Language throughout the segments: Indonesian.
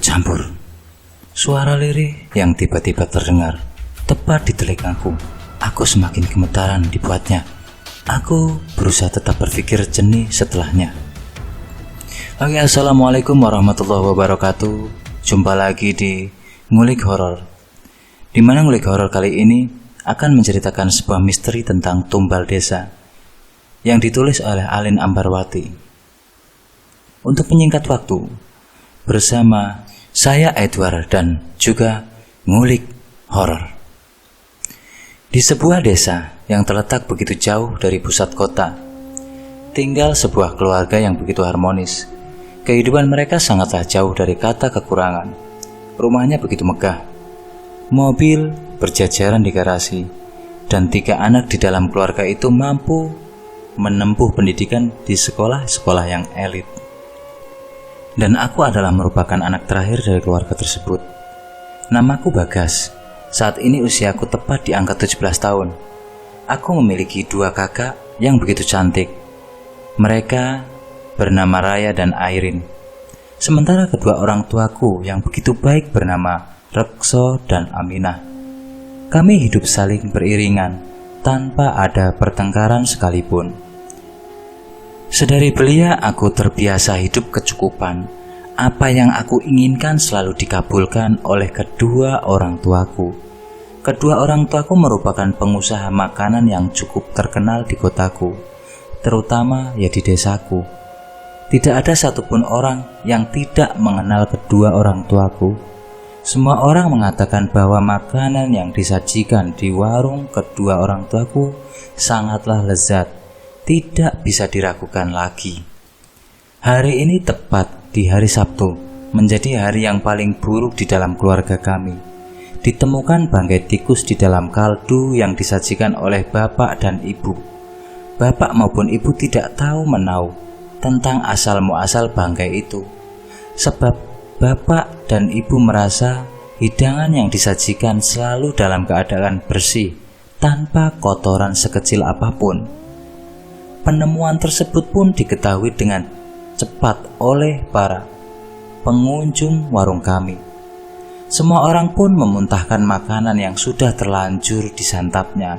bercampur. Suara lirih yang tiba-tiba terdengar tepat di telingaku. Aku semakin gemetaran dibuatnya. Aku berusaha tetap berpikir jernih setelahnya. Oke, assalamualaikum warahmatullahi wabarakatuh. Jumpa lagi di Ngulik Horor. Dimana Ngulik Horor kali ini akan menceritakan sebuah misteri tentang tumbal desa yang ditulis oleh Alin Ambarwati. Untuk menyingkat waktu, bersama saya Edward dan juga Ngulik Horor. Di sebuah desa yang terletak begitu jauh dari pusat kota, tinggal sebuah keluarga yang begitu harmonis. Kehidupan mereka sangatlah jauh dari kata kekurangan. Rumahnya begitu megah, mobil berjajaran di garasi, dan 3 anak di dalam keluarga itu mampu menempuh pendidikan di sekolah-sekolah yang elit. Dan aku adalah merupakan anak terakhir dari keluarga tersebut. Namaku Bagas. Saat ini usiaku tepat di angka 17 tahun. Aku memiliki 2 kakak yang begitu cantik. Mereka bernama Raya dan Airin. Sementara kedua orang tuaku yang begitu baik bernama Rekso dan Aminah. Kami hidup saling beriringan tanpa ada pertengkaran sekalipun. Sedari belia aku terbiasa hidup kecukupan. Apa yang aku inginkan selalu dikabulkan oleh kedua orang tuaku. Kedua orang tuaku merupakan pengusaha makanan yang cukup terkenal di kotaku, terutama ya di desaku. Tidak ada satupun orang yang tidak mengenal kedua orang tuaku. Semua orang mengatakan bahwa makanan yang disajikan di warung kedua orang tuaku sangatlah lezat, tidak bisa diragukan lagi. Hari ini tepat di hari Sabtu, menjadi hari yang paling buruk di dalam keluarga kami. Ditemukan bangkai tikus di dalam kaldu yang disajikan oleh bapak dan ibu. Bapak maupun ibu tidak tahu menau tentang asal muasal bangkai itu. Sebab bapak dan ibu merasa hidangan yang disajikan selalu dalam keadaan bersih, tanpa kotoran sekecil apapun. Penemuan tersebut pun diketahui dengan cepat oleh para pengunjung warung kami. Semua orang pun memuntahkan makanan yang sudah terlanjur disantapnya.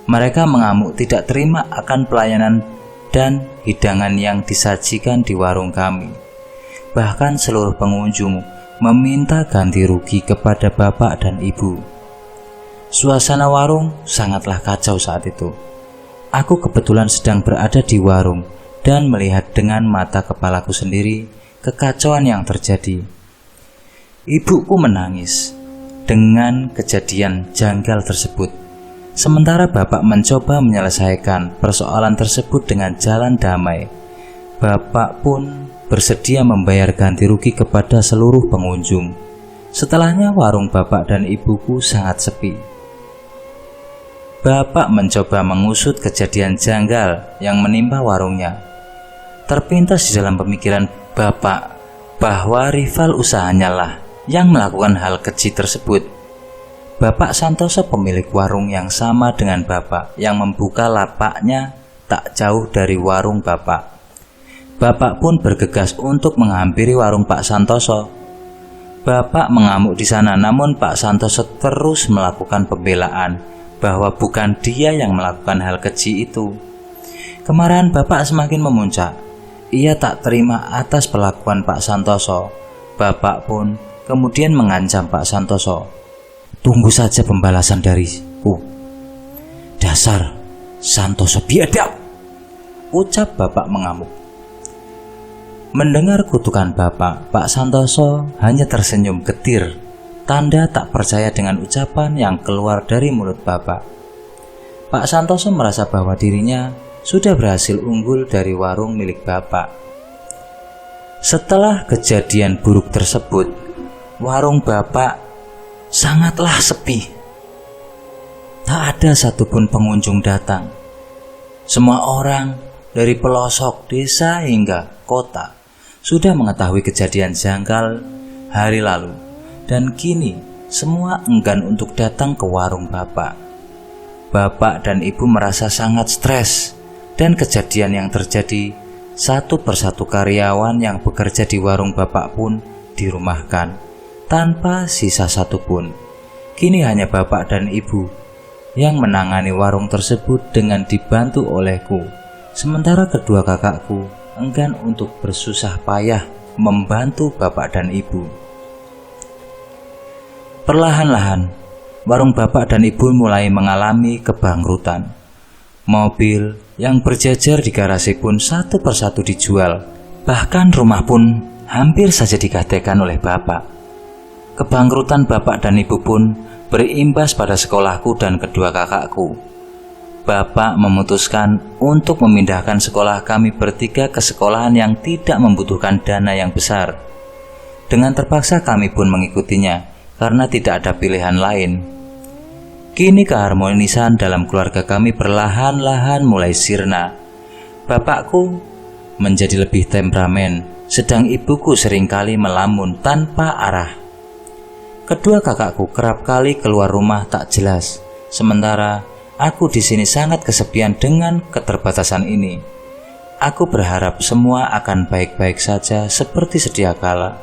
Mereka mengamuk tidak terima akan pelayanan dan hidangan yang disajikan di warung kami. Bahkan seluruh pengunjung meminta ganti rugi kepada bapak dan ibu. Suasana warung sangatlah kacau saat itu. Aku kebetulan sedang berada di warung dan melihat dengan mata kepalaku sendiri kekacauan yang terjadi. Ibuku menangis dengan kejadian janggal tersebut. Sementara bapak mencoba menyelesaikan persoalan tersebut dengan jalan damai. Bapak pun bersedia membayar ganti rugi kepada seluruh pengunjung. Setelahnya warung bapak dan ibuku sangat sepi. Bapak mencoba mengusut kejadian janggal yang menimpa warungnya. Terpintas di dalam pemikiran bapak bahwa rival usahanya lah yang melakukan hal keji tersebut. Bapak Santoso, pemilik warung yang sama dengan bapak, yang membuka lapaknya tak jauh dari warung bapak. Bapak pun bergegas untuk menghampiri warung Pak Santoso. Bapak mengamuk di sana, namun Pak Santoso terus melakukan pembelaan bahwa bukan dia yang melakukan hal keji itu. Kemarahan bapak semakin memuncak. Ia tak terima atas perlakuan Pak Santoso. Bapak pun kemudian mengancam Pak Santoso. Tunggu saja pembalasan dariku. Dasar Santoso biadab, ucap bapak mengamuk. Mendengar kutukan bapak, Pak Santoso hanya tersenyum getir, tanda tak percaya dengan ucapan yang keluar dari mulut bapak. Pak Santoso merasa bahwa dirinya sudah berhasil unggul dari warung milik bapak. Setelah kejadian buruk tersebut, warung bapak sangatlah sepi. Tak ada satupun pengunjung datang. Semua orang dari pelosok desa hingga kota sudah mengetahui kejadian janggal hari lalu. Dan kini semua enggan untuk datang ke warung bapak. Bapak dan ibu merasa sangat stres. Dan kejadian yang terjadi, satu persatu karyawan yang bekerja di warung bapak pun dirumahkan tanpa sisa satupun. Kini hanya bapak dan ibu yang menangani warung tersebut dengan dibantu olehku, sementara kedua kakakku enggan untuk bersusah payah membantu bapak dan ibu. Perlahan-lahan, warung bapak dan ibu mulai mengalami kebangkrutan. Mobil yang berjajar di garasi pun satu persatu dijual. Bahkan rumah pun hampir saja digadaikan oleh bapak. Kebangkrutan bapak dan ibu pun berimbas pada sekolahku dan kedua kakakku. Bapak memutuskan untuk memindahkan sekolah kami bertiga ke sekolahan yang tidak membutuhkan dana yang besar. Dengan terpaksa kami pun mengikutinya karena tidak ada pilihan lain. Kini keharmonisan dalam keluarga kami perlahan-lahan mulai sirna. Bapakku menjadi lebih temperamen, sedang ibuku seringkali melamun tanpa arah. Kedua kakakku kerap kali keluar rumah tak jelas, sementara aku di sini sangat kesepian dengan keterbatasan ini. Aku berharap semua akan baik-baik saja seperti sedia kala.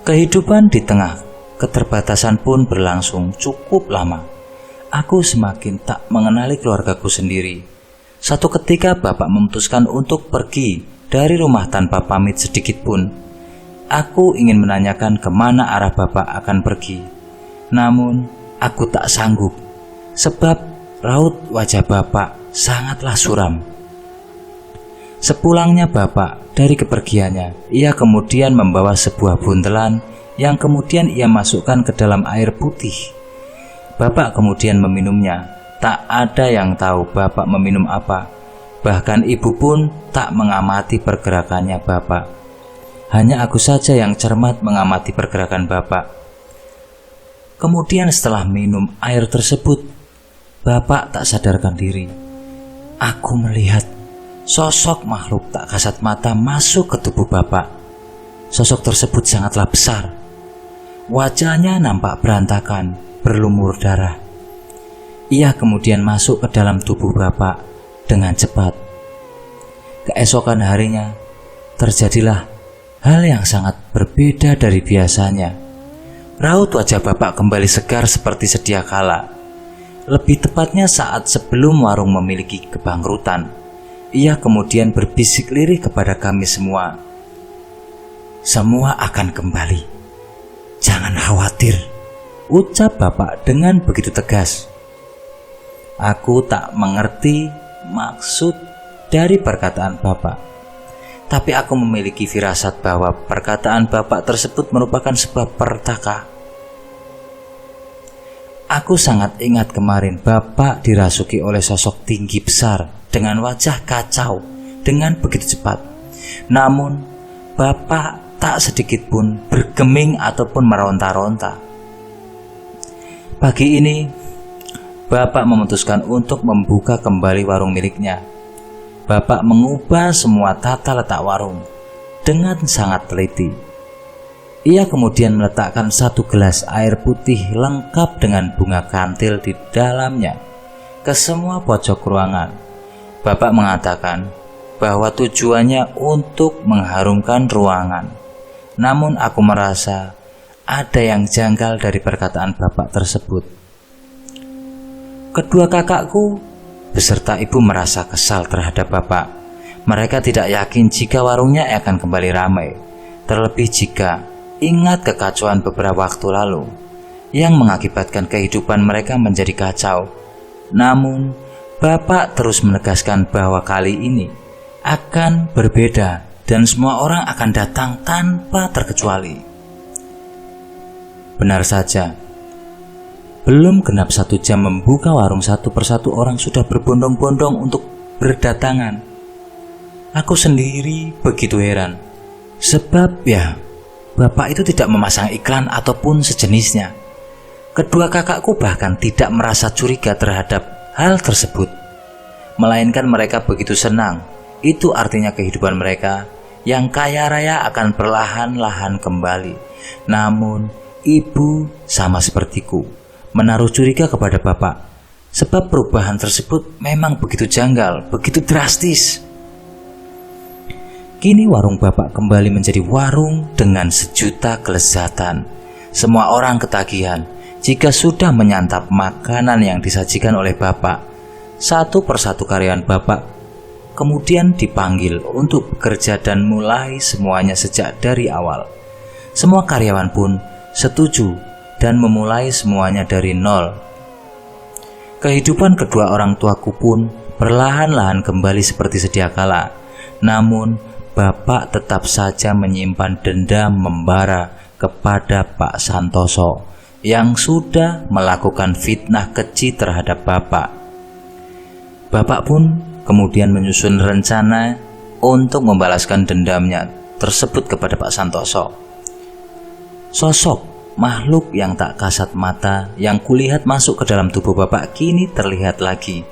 Kehidupan di tengah keterbatasan pun berlangsung cukup lama. Aku semakin tak mengenali keluargaku sendiri. Satu ketika bapak memutuskan untuk pergi dari rumah tanpa pamit sedikit pun. Aku ingin menanyakan kemana arah bapak akan pergi. Namun aku tak sanggup, sebab raut wajah bapak sangatlah suram. Sepulangnya bapak dari kepergiannya, ia kemudian membawa sebuah buntelan yang kemudian ia masukkan ke dalam air putih. Bapak kemudian meminumnya. Tak ada yang tahu bapak meminum apa. Bahkan ibu pun tak mengamati pergerakannya bapak. Hanya aku saja yang cermat mengamati pergerakan bapak. Kemudian setelah minum air tersebut, bapak tak sadarkan diri. Aku melihat sosok makhluk tak kasat mata masuk ke tubuh bapak. Sosok tersebut sangatlah besar. Wajahnya nampak berantakan, berlumur darah. Ia kemudian masuk ke dalam tubuh bapak dengan cepat. Keesokan harinya, terjadilah hal yang sangat berbeda dari biasanya. Raut wajah bapak kembali segar seperti sedia kala. Lebih tepatnya saat sebelum warung memiliki kebangkrutan. Ia kemudian berbisik lirih kepada kami semua. Semua akan kembali. Jangan khawatir, ucap bapak dengan begitu tegas. Aku tak mengerti maksud dari perkataan bapak, tapi aku memiliki firasat bahwa perkataan bapak tersebut merupakan sebuah pertaka. Aku sangat ingat kemarin bapak dirasuki oleh sosok tinggi besar dengan wajah kacau dengan begitu cepat. Namun bapak tak sedikit pun bergeming ataupun meronta-ronta. Pagi ini, bapak memutuskan untuk membuka kembali warung miliknya. Bapak mengubah semua tata letak warung dengan sangat teliti. Ia kemudian meletakkan satu gelas air putih lengkap dengan bunga kantil di dalamnya ke semua pojok ruangan. Bapak mengatakan bahwa tujuannya untuk mengharumkan ruangan. Namun aku merasa ada yang janggal dari perkataan bapak tersebut. Kedua kakakku beserta ibu merasa kesal terhadap bapak. Mereka tidak yakin jika warungnya akan kembali ramai. Terlebih jika ingat kekacauan beberapa waktu lalu yang mengakibatkan kehidupan mereka menjadi kacau. Namun bapak terus menegaskan bahwa kali ini akan berbeda dan semua orang akan datang tanpa terkecuali. Benar saja, belum genap 1 jam membuka warung, satu persatu orang sudah berbondong-bondong untuk berdatangan. Aku sendiri begitu heran, sebab ya, bapak itu tidak memasang iklan ataupun sejenisnya. Kedua kakakku bahkan tidak merasa curiga terhadap hal tersebut, melainkan mereka begitu senang. Itu artinya kehidupan mereka yang kaya raya akan perlahan-lahan kembali. Namun ibu sama sepertiku menaruh curiga kepada bapak, sebab perubahan tersebut memang begitu janggal, begitu drastis. Kini warung bapak kembali menjadi warung dengan sejuta kelezatan. Semua orang ketagihan jika sudah menyantap makanan yang disajikan oleh bapak. Satu persatu karyawan bapak kemudian dipanggil untuk bekerja dan mulai semuanya sejak dari awal. Semua karyawan pun setuju dan memulai semuanya dari nol. Kehidupan kedua orang tuaku pun perlahan-lahan kembali seperti sedia kala. Namun bapak tetap saja menyimpan dendam membara kepada Pak Santoso yang sudah melakukan fitnah keji terhadap bapak. Bapak pun kemudian menyusun rencana untuk membalaskan dendamnya tersebut kepada Pak Santoso. Sosok makhluk yang tak kasat mata yang kulihat masuk ke dalam tubuh bapak kini terlihat lagi.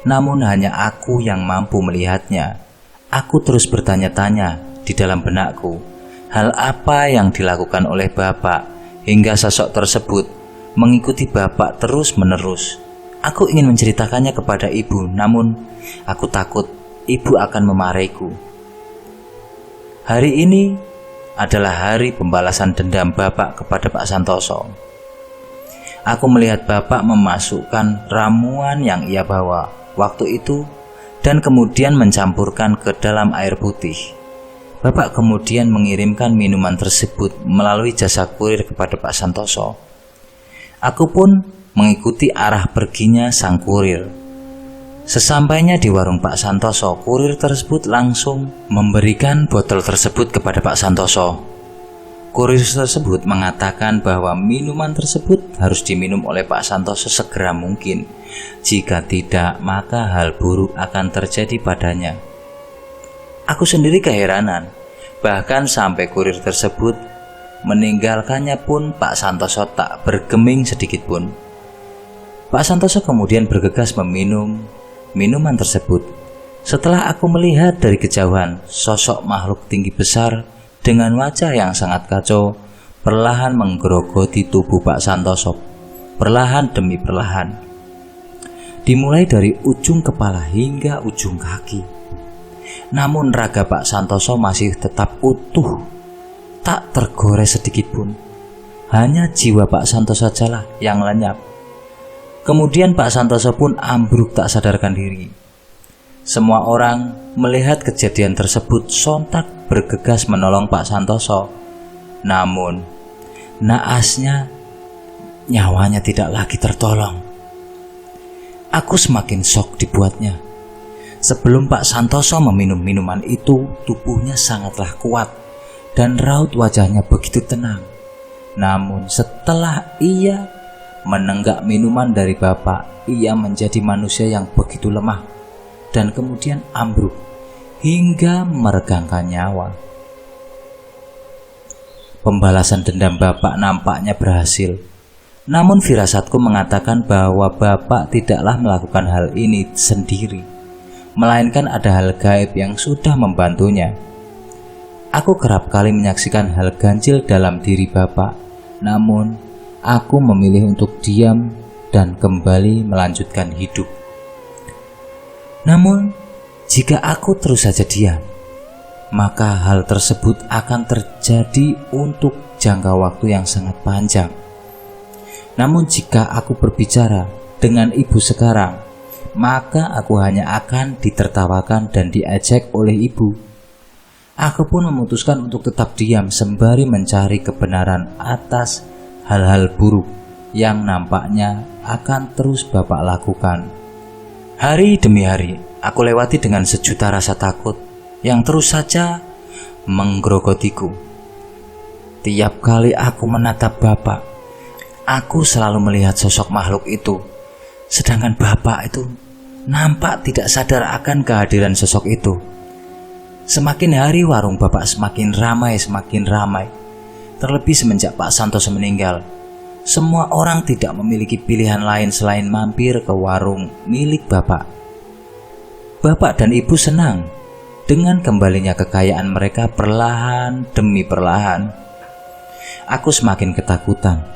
Namun hanya aku yang mampu melihatnya. Aku terus bertanya-tanya di dalam benakku, hal apa yang dilakukan oleh bapak hingga sosok tersebut mengikuti bapak terus-menerus. Aku ingin menceritakannya kepada ibu, namun aku takut ibu akan memarahiku. Hari ini adalah hari pembalasan dendam bapak kepada Pak Santoso. Aku melihat bapak memasukkan ramuan yang ia bawa waktu itu dan kemudian mencampurkan ke dalam air putih. Bapak kemudian mengirimkan minuman tersebut melalui jasa kurir kepada Pak Santoso. Aku pun mengikuti arah perginya sang kurir. Sesampainya di warung Pak Santoso, kurir tersebut langsung memberikan botol tersebut kepada Pak Santoso. Kurir tersebut mengatakan bahwa minuman tersebut harus diminum oleh Pak Santoso segera mungkin. Jika tidak, maka hal buruk akan terjadi padanya. Aku sendiri keheranan, bahkan sampai kurir tersebut meninggalkannya pun Pak Santoso tak bergeming sedikit pun. Pak Santoso kemudian bergegas meminum minuman tersebut. Setelah aku melihat dari kejauhan sosok makhluk tinggi besar dengan wajah yang sangat kacau perlahan menggerogoti tubuh Pak Santoso, perlahan demi perlahan, dimulai dari ujung kepala hingga ujung kaki. Namun raga Pak Santoso masih tetap utuh, tak tergores sedikit pun. Hanya jiwa Pak Santoso sajalah yang lenyap. Kemudian Pak Santoso pun ambruk tak sadarkan diri. Semua orang melihat kejadian tersebut sontak bergegas menolong Pak Santoso. Namun naasnya nyawanya tidak lagi tertolong. Aku semakin shock dibuatnya. Sebelum Pak Santoso meminum minuman itu, tubuhnya sangatlah kuat dan raut wajahnya begitu tenang. Namun setelah ia menenggak minuman dari bapak, ia menjadi manusia yang begitu lemah dan kemudian ambruk hingga meregangkan nyawa. Pembalasan dendam bapak nampaknya berhasil. Namun firasatku mengatakan bahwa bapak tidaklah melakukan hal ini sendiri, melainkan ada hal gaib yang sudah membantunya. Aku kerap kali menyaksikan hal ganjil dalam diri bapak, namun aku memilih untuk diam dan kembali melanjutkan hidup. Namun jika aku terus saja diam, maka hal tersebut akan terjadi untuk jangka waktu yang sangat panjang. Namun jika aku berbicara dengan ibu sekarang, maka aku hanya akan ditertawakan dan diejek oleh ibu. Aku pun memutuskan untuk tetap diam sembari mencari kebenaran atas hal-hal buruk yang nampaknya akan terus bapak lakukan. Hari demi hari aku lewati dengan sejuta rasa takut yang terus saja menggerogotiku. Tiap kali aku menatap bapak, aku selalu melihat sosok makhluk itu. Sedangkan bapak itu nampak tidak sadar akan kehadiran sosok itu. Semakin hari warung bapak semakin ramai. Terlebih semenjak Pak Santoso meninggal, semua orang tidak memiliki pilihan lain selain mampir ke warung milik bapak. Bapak dan ibu senang dengan kembalinya kekayaan mereka perlahan demi perlahan. Aku semakin ketakutan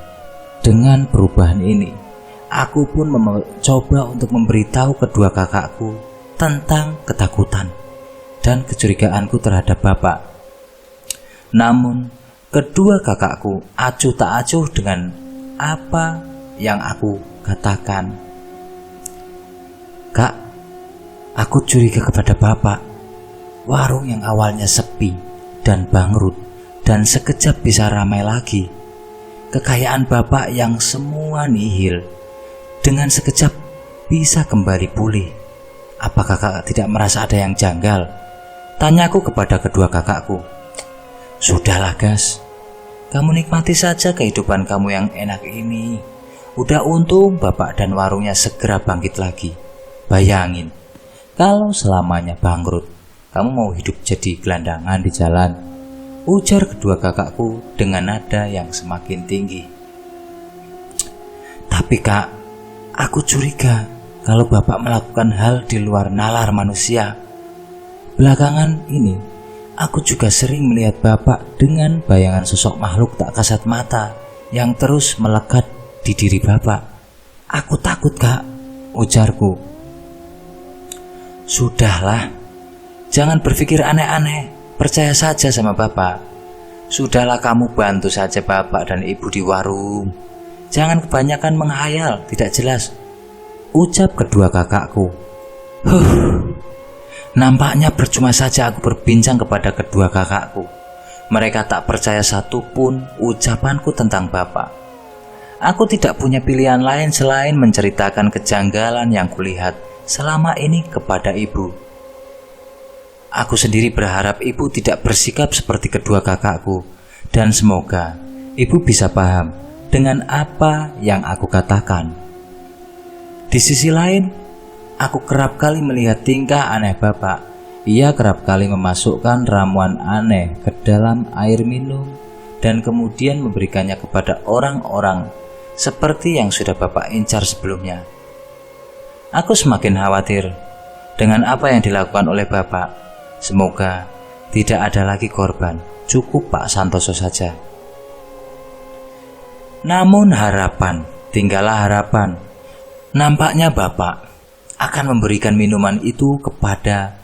dengan perubahan ini. Aku pun mencoba untuk memberitahu kedua kakakku tentang ketakutan dan kecurigaanku terhadap bapak. Namun, kedua kakakku acuh tak acuh dengan apa yang aku katakan. Kak, aku curiga kepada bapak. Warung yang awalnya sepi dan bangkrut dan sekejap bisa ramai lagi. Kekayaan bapak yang semua nihil dengan sekejap bisa kembali pulih. Apakah kakak tidak merasa ada yang janggal? Tanyaku kepada kedua kakakku. Sudahlah Gas, kamu nikmati saja kehidupan kamu yang enak ini. Udah untung bapak dan warungnya segera bangkit lagi. Bayangin, kalau selamanya bangkrut, kamu mau hidup jadi gelandangan di jalan, ujar kedua kakakku dengan nada yang semakin tinggi. Tapi kak, aku curiga kalau bapak melakukan hal di luar nalar manusia. Belakangan ini, aku juga sering melihat bapak dengan bayangan sosok makhluk tak kasat mata yang terus melekat di diri bapak. Aku takut kak, ujarku. Sudahlah, jangan berpikir aneh-aneh, percaya saja sama bapak. Sudahlah kamu bantu saja bapak dan ibu di warung. Jangan kebanyakan menghayal, tidak jelas, ucap kedua kakakku. Nampaknya percuma saja aku berbincang kepada kedua kakakku. Mereka tak percaya satupun ucapanku tentang bapak. Aku tidak punya pilihan lain selain menceritakan kejanggalan yang kulihat selama ini kepada ibu. Aku sendiri berharap ibu tidak bersikap seperti kedua kakakku, dan semoga ibu bisa paham dengan apa yang aku katakan. Di sisi lain, aku kerap kali melihat tingkah aneh bapak. Ia kerap kali memasukkan ramuan aneh ke dalam air minum dan kemudian memberikannya kepada orang-orang seperti yang sudah bapak incar sebelumnya. Aku semakin khawatir dengan apa yang dilakukan oleh bapak. Semoga tidak ada lagi korban, cukup Pak Santoso saja. Namun harapan, tinggallah harapan. Nampaknya bapak akan memberikan minuman itu kepada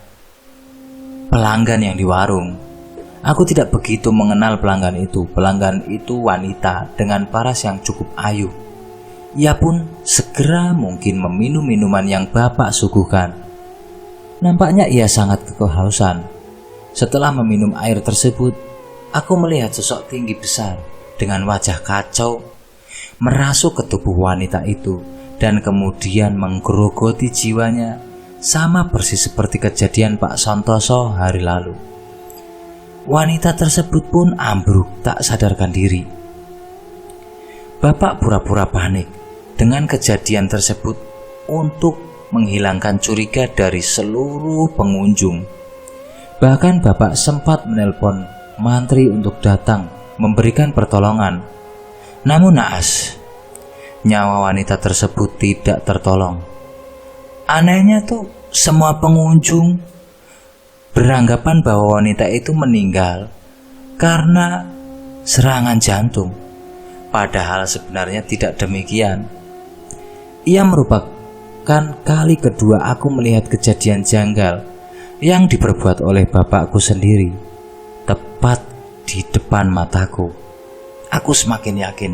pelanggan yang di warung. Aku tidak begitu mengenal pelanggan itu. Pelanggan itu wanita dengan paras yang cukup ayu. Ia pun segera mungkin meminum minuman yang bapak suguhkan. Nampaknya ia sangat kehausan. Setelah meminum air tersebut, aku melihat sosok tinggi besar dengan wajah kacau merasuk ke tubuh wanita itu dan kemudian menggerogoti jiwanya, sama persis seperti kejadian Pak Santoso hari lalu. Wanita tersebut pun ambruk tak sadarkan diri. Bapak pura-pura panik dengan kejadian tersebut untuk menghilangkan curiga dari seluruh pengunjung. Bahkan bapak sempat menelpon mantri untuk datang memberikan pertolongan. Namun naas, nyawa wanita tersebut tidak tertolong. Anehnya tuh, semua pengunjung beranggapan bahwa wanita itu meninggal karena serangan jantung. Padahal sebenarnya tidak demikian. Ia merupakan kali kedua aku melihat kejadian janggal yang diperbuat oleh bapakku sendiri, tepat di depan mataku. Aku semakin yakin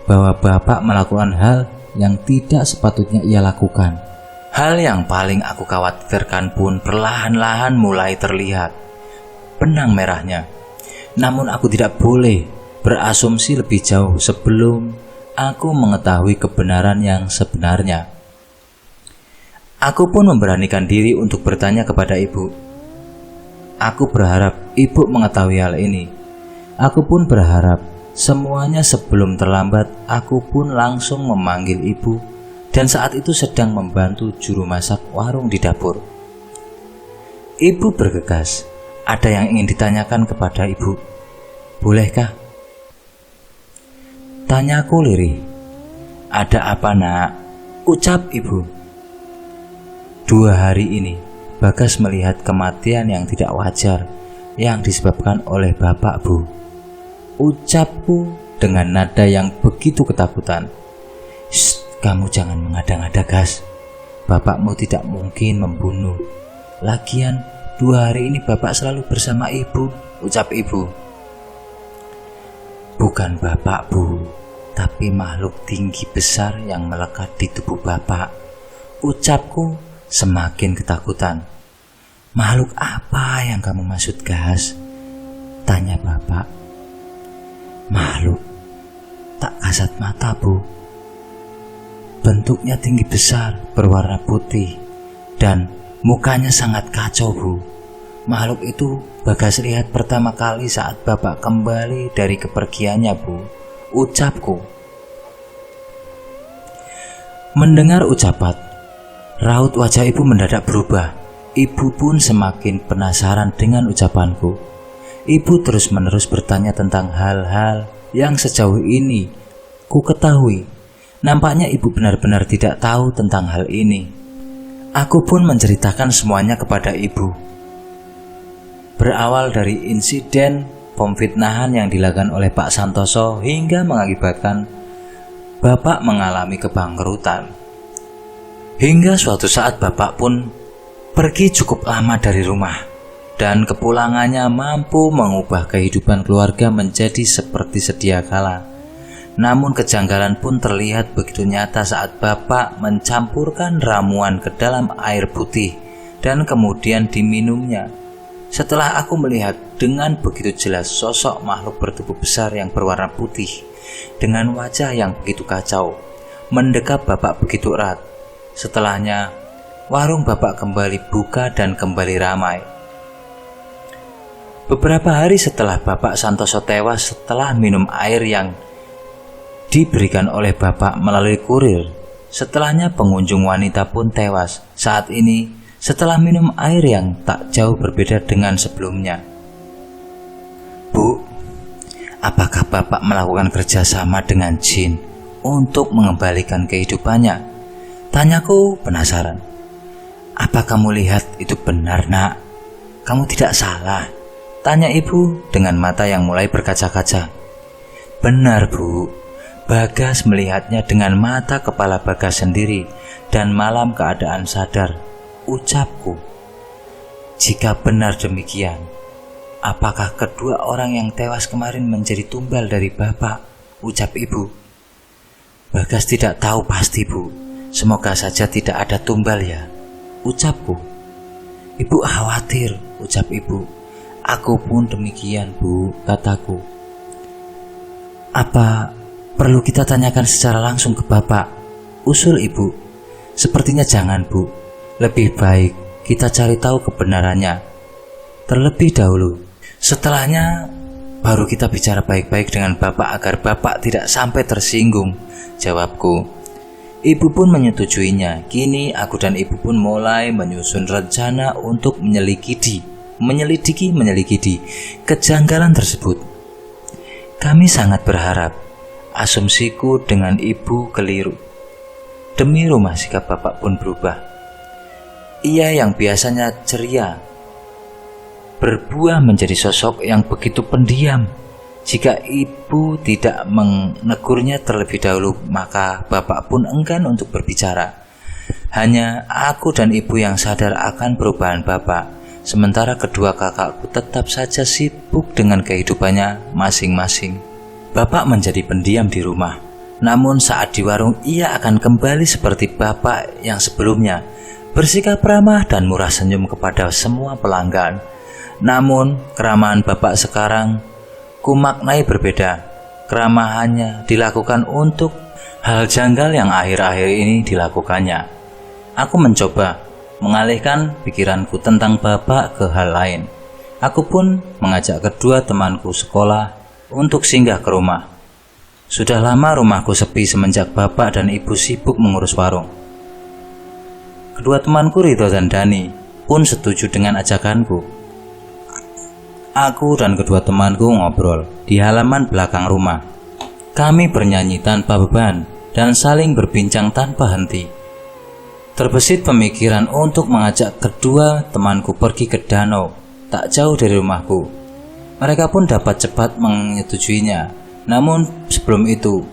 bahwa bapak melakukan hal yang tidak sepatutnya ia lakukan. Hal yang paling aku khawatirkan pun perlahan-lahan mulai terlihat, benang merahnya. Namun aku tidak boleh berasumsi lebih jauh sebelum aku mengetahui kebenaran yang sebenarnya. Aku pun memberanikan diri untuk bertanya kepada ibu. Aku berharap ibu mengetahui hal ini. Aku pun berharap semuanya sebelum terlambat. Aku pun langsung memanggil ibu dan saat itu sedang membantu juru masak warung di dapur. Ibu bergegas, ada yang ingin ditanyakan kepada ibu. Bolehkah? Tanyaku lirih. Ada apa nak? Ucap ibu. 2 hari ini Bagas melihat kematian yang tidak wajar yang disebabkan oleh bapak bu. Ucapku dengan nada yang begitu ketakutan. Shh, kamu jangan mengada-ngada Gas. Bapakmu tidak mungkin membunuh. Lagian 2 hari ini Bapak selalu bersama Ibu, ucap Ibu. Bukan Bapak, Bu, tapi makhluk tinggi besar yang melekat di tubuh Bapak, ucapku semakin ketakutan. Makhluk apa yang kamu maksud, Gas? Tanya Bapak. Makhluk tak kasat mata, Bu. Bentuknya tinggi besar, berwarna putih, dan mukanya sangat kacau, Bu. Makhluk itu Bagas lihat pertama kali saat Bapak kembali dari kepergiannya, Bu, ucapku. Mendengar ucapan, raut wajah Ibu mendadak berubah. Ibu pun semakin penasaran dengan ucapanku. Ibu terus-menerus bertanya tentang hal-hal yang sejauh ini ku ketahui. Nampaknya Ibu benar-benar tidak tahu tentang hal ini. Aku pun menceritakan semuanya kepada Ibu. Berawal dari insiden pemfitnahan yang dilakukan oleh Pak Santoso hingga mengakibatkan Bapak mengalami kebangkrutan. Hingga suatu saat Bapak pun pergi cukup lama dari rumah, dan kepulangannya mampu mengubah kehidupan keluarga menjadi seperti sedia kala. Namun kejanggalan pun terlihat begitu nyata saat Bapak mencampurkan ramuan ke dalam air putih dan kemudian diminumnya. Setelah aku melihat dengan begitu jelas sosok makhluk bertubuh besar yang berwarna putih dengan wajah yang begitu kacau mendekap Bapak begitu erat. Setelahnya warung Bapak kembali buka dan kembali ramai. Beberapa hari setelah Bapak Santoso tewas setelah minum air yang diberikan oleh Bapak melalui kurir, setelahnya pengunjung wanita pun tewas saat ini setelah minum air yang tak jauh berbeda dengan sebelumnya. Bu, apakah Bapak melakukan kerjasama dengan jin untuk mengembalikan kehidupannya? Tanyaku penasaran. Apa kamu lihat itu benar, Nak? Kamu tidak salah, tanya Ibu dengan mata yang mulai berkaca-kaca. Benar, Bu. Bagas melihatnya dengan mata kepala Bagas sendiri dan malam keadaan sadar, ucapku. Jika benar demikian, apakah kedua orang yang tewas kemarin menjadi tumbal dari Bapak, ucap Ibu. Bagas tidak tahu pasti, Bu. Semoga saja tidak ada tumbal ya, ucapku. Ibu khawatir, ucap Ibu. Aku pun demikian, Bu, kataku. Apa perlu kita tanyakan secara langsung ke Bapak, usul Ibu. Sepertinya jangan, Bu. Lebih baik kita cari tahu kebenarannya terlebih dahulu. Setelahnya baru kita bicara baik-baik dengan Bapak agar Bapak tidak sampai tersinggung, jawabku. Ibu pun menyetujuinya. Kini aku dan Ibu pun mulai menyusun rencana untuk menyelidiki kejanggalan tersebut. Kami sangat berharap asumsiku dengan Ibu keliru. Demi rumah sikap Bapak pun berubah. Ia yang biasanya ceria berbuah menjadi sosok yang begitu pendiam. Jika Ibu tidak menegurnya terlebih dahulu, maka Bapak pun enggan untuk berbicara. Hanya aku dan Ibu yang sadar akan perubahan Bapak, sementara kedua kakakku tetap saja sibuk dengan kehidupannya masing-masing. Bapak menjadi pendiam di rumah, namun saat di warung ia akan kembali seperti Bapak yang sebelumnya, bersikap ramah dan murah senyum kepada semua pelanggan. Namun keramahan Bapak sekarang ku maknai berbeda. Keramahannya dilakukan untuk hal janggal yang akhir-akhir ini dilakukannya. Aku mencoba mengalihkan pikiranku tentang Bapak ke hal lain. Aku pun mengajak kedua temanku sekolah untuk singgah ke rumah. Sudah lama rumahku sepi semenjak Bapak dan Ibu sibuk mengurus warung. Kedua temanku Ridho dan Dani pun setuju dengan ajakanku. Aku dan kedua temanku ngobrol di halaman belakang rumah. Kami bernyanyi tanpa beban dan saling berbincang tanpa henti. Terbesit pemikiran untuk mengajak kedua temanku pergi ke danau tak jauh dari rumahku. Mereka pun dapat cepat menyetujuinya. Namun sebelum itu,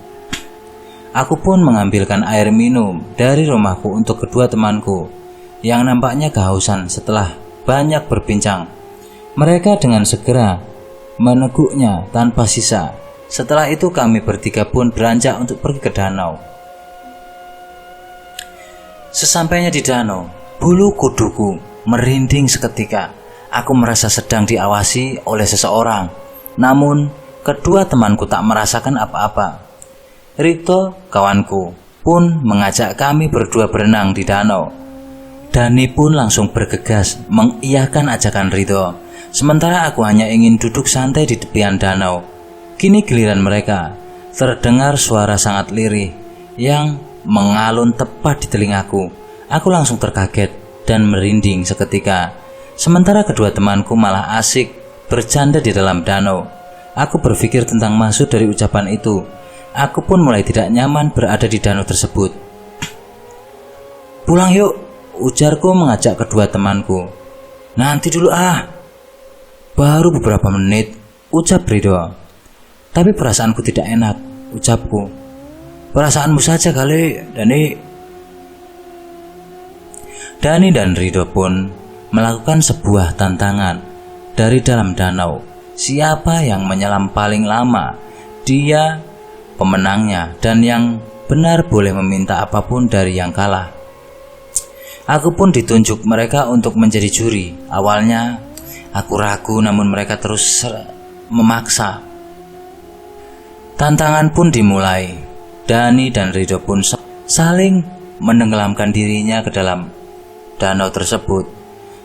aku pun mengambilkan air minum dari rumahku untuk kedua temanku yang nampaknya kehausan setelah banyak berbincang. Mereka dengan segera meneguknya tanpa sisa. Setelah itu kami bertiga pun beranjak untuk pergi ke danau. Sesampainya di danau, bulu kuduku merinding seketika. Aku merasa sedang diawasi oleh seseorang. Namun, kedua temanku tak merasakan apa-apa. Rito, kawanku, pun mengajak kami berdua berenang di danau. Dani pun langsung bergegas mengiyakan ajakan Rito. Sementara aku hanya ingin duduk santai di tepian danau. Kini giliran mereka. Terdengar suara sangat lirih yang mengalun tepat di telingaku. Aku langsung terkaget dan merinding seketika. Sementara kedua temanku malah asik bercanda di dalam danau. Aku berpikir tentang maksud dari ucapan itu. Aku pun mulai tidak nyaman berada di danau tersebut. "Pulang yuk," ujarku mengajak kedua temanku. "Nanti dulu ah." "Baru beberapa menit," ucap Ridho. Tapi perasaanku tidak enak, ucapku. "Perasaanmu saja kali, Dani." Dani dan Ridho pun melakukan sebuah tantangan dari dalam danau. Siapa yang menyelam paling lama, dia pemenangnya, dan yang benar boleh meminta apapun dari yang kalah. Aku pun ditunjuk mereka untuk menjadi juri. Awalnya aku ragu, namun mereka terus memaksa. Tantangan pun dimulai. Dani dan Ridho pun saling menenggelamkan dirinya ke dalam danau tersebut.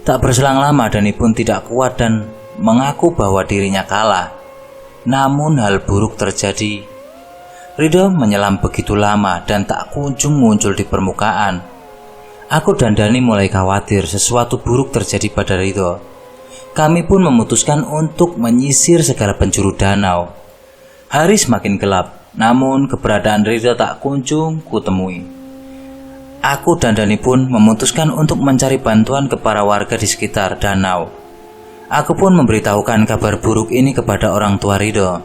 Tak berselang lama Dani pun tidak kuat dan mengaku bahwa dirinya kalah. Namun hal buruk terjadi. Ridho menyelam begitu lama dan tak kunjung muncul di permukaan. Aku dan Dani mulai khawatir sesuatu buruk terjadi pada Ridho. Kami pun memutuskan untuk menyisir segala penjuru danau. Hari semakin gelap, namun keberadaan Ridho tak kunjung kutemui. Aku dan Dani pun memutuskan untuk mencari bantuan ke para warga di sekitar danau. Aku pun memberitahukan kabar buruk ini kepada orang tua Ridho.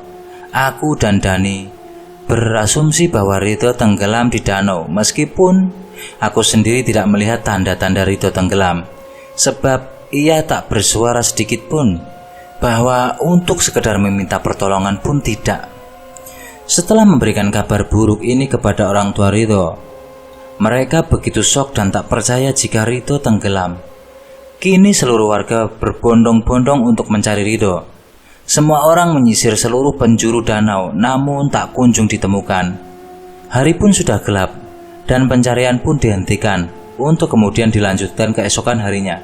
Aku dan Dani berasumsi bahwa Ridho tenggelam di danau, meskipun aku sendiri tidak melihat tanda-tanda Ridho tenggelam, sebab ia tak bersuara sedikit pun, bahwa untuk sekedar meminta pertolongan pun tidak. Setelah memberikan kabar buruk ini kepada orang tua Ridho, mereka begitu syok dan tak percaya jika Ridho tenggelam. Kini seluruh warga berbondong-bondong untuk mencari Ridho. Semua orang menyisir seluruh penjuru danau, namun tak kunjung ditemukan. Hari pun sudah gelap dan pencarian pun dihentikan untuk kemudian dilanjutkan keesokan harinya.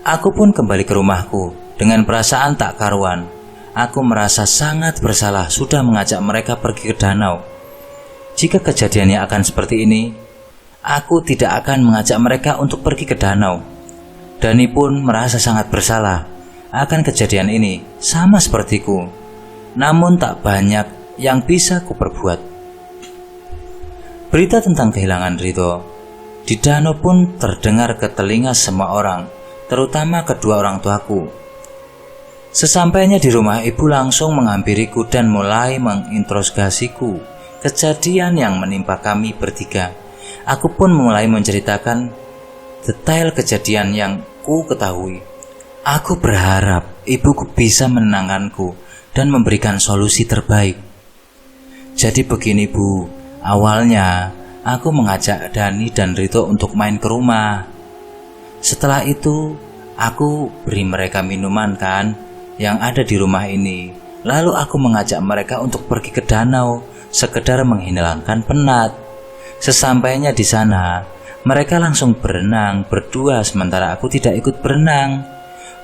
Aku pun kembali ke rumahku dengan perasaan tak karuan. Aku merasa sangat bersalah sudah mengajak mereka pergi ke danau. Jika kejadiannya akan seperti ini, aku tidak akan mengajak mereka untuk pergi ke danau. Dani pun merasa sangat bersalah akan kejadian ini, sama sepertiku. Namun tak banyak yang bisa kuperbuat. Berita tentang kehilangan Ridho di danau pun terdengar ke telinga semua orang, terutama kedua orang tuaku. Sesampainya di rumah, ibu langsung menghampiriku dan mulai menginterogasiku kejadian yang menimpa kami bertiga. Aku pun mulai menceritakan detail kejadian yang ku ketahui. Aku berharap ibuku bisa menenangkanku dan memberikan solusi terbaik. Jadi begini Bu, awalnya aku mengajak Dani dan Ridho untuk main ke rumah. Setelah itu aku beri mereka minuman kan yang ada di rumah ini. Lalu aku mengajak mereka untuk pergi ke danau sekedar menghilangkan penat. Sesampainya di sana, mereka langsung berenang berdua sementara aku tidak ikut berenang.